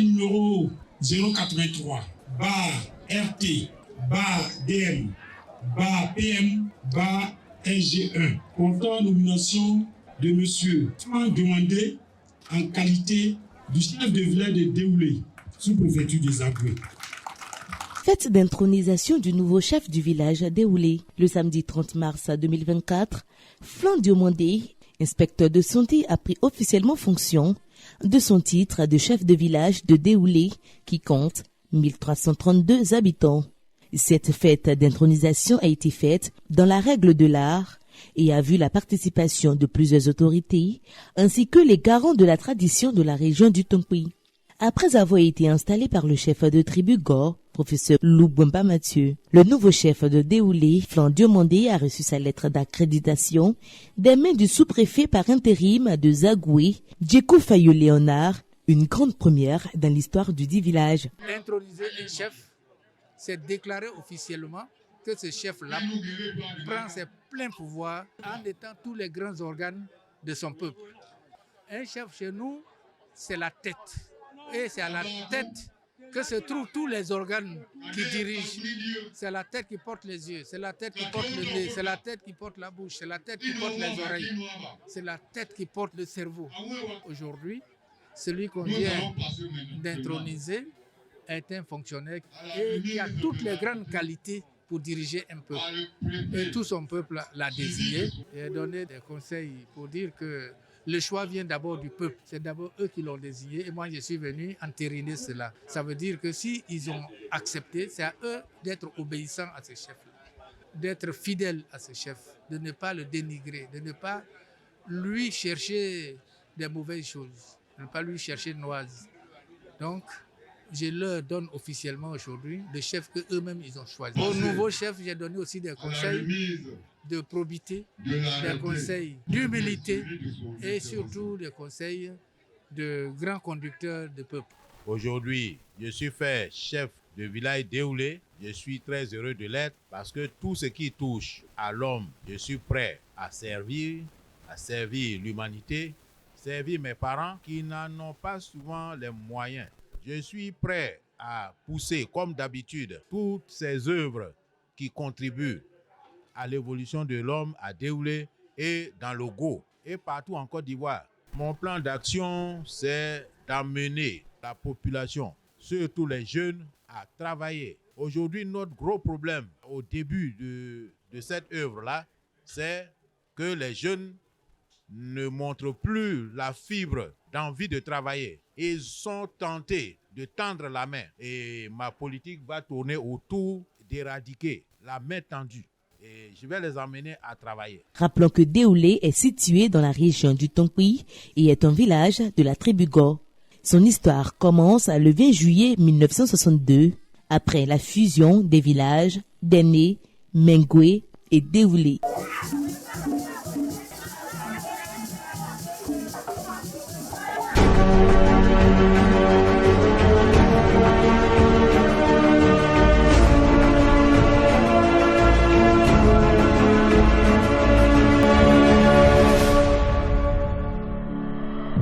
numéro 083, RT, DM, PM, SG1, portant nomination de M. Franck Diomandé en qualité du chef de village de Déoulé, sous-préfecture des Agoué. Fête d'intronisation du nouveau chef du village Déoulé. Le samedi 30 mars 2024, Franck Diomandé, inspecteur de santé, a pris officiellement fonction de son titre de chef de village de Déoulé, qui compte 1332 habitants. Cette fête d'intronisation a été faite dans la règle de l'art et a vu la participation de plusieurs autorités ainsi que les garants de la tradition de la région du Tonkouy. Après avoir été installé par le chef de tribu Go, professeur Loubouamba Mathieu, le nouveau chef de Déoulé, Franck Diomandé, a reçu sa lettre d'accréditation des mains du sous-préfet par intérim de Zagoué, Djeko Fayou Léonard, une grande première dans l'histoire du dit village. Introniser un chef, c'est déclarer officiellement que ce chef-là prend ses pleins pouvoirs en étant tous les grands organes de son peuple. Un chef chez nous, c'est la tête. Et c'est à la tête que se trouvent tous les organes qui dirigent. C'est la tête qui porte les yeux, c'est la tête qui porte le nez, c'est la tête qui porte la bouche, c'est la tête qui porte les oreilles, c'est la tête qui porte le cerveau. Aujourd'hui, celui qu'on vient d'introniser est un fonctionnaire et qui a toutes les grandes qualités pour diriger un peuple. Et tout son peuple l'a désigné et a donné des conseils pour dire que le choix vient d'abord du peuple. C'est d'abord eux qui l'ont désigné et moi je suis venu entériner cela. Ça veut dire que s'ils ont accepté, c'est à eux d'être obéissants à ce chef-là, d'être fidèles à ce chef, de ne pas le dénigrer, de ne pas lui chercher des mauvaises choses, de ne pas lui chercher noise. Donc, je leur donne officiellement aujourd'hui le chef qu'eux-mêmes ils ont choisi. Au nouveau chef, j'ai donné aussi des conseils de probité, des conseils d'humilité et surtout des conseils de grands conducteurs de peuple. Aujourd'hui, je suis fait chef de village Déoulé. Je suis très heureux de l'être parce que tout ce qui touche à l'homme, je suis prêt à servir l'humanité, servir mes parents qui n'en ont pas souvent les moyens. Je suis prêt à pousser, comme d'habitude, toutes ces œuvres qui contribuent à l'évolution de l'homme à Déoulé et dans le Go et partout en Côte d'Ivoire. Mon plan d'action, c'est d'amener la population, surtout les jeunes, à travailler. Aujourd'hui, notre gros problème au début de cette œuvre-là, c'est que les jeunes ne montrent plus la fibre d'envie de travailler. Ils sont tentés de tendre la main. Et ma politique va tourner autour d'éradiquer la main tendue. Et je vais les emmener à travailler. Rappelons que Déoulé est situé dans la région du Tonkouy et est un village de la tribu Go. Son histoire commence le 20 juillet 1962, après la fusion des villages d'Éné, Mengoué et Déoulé.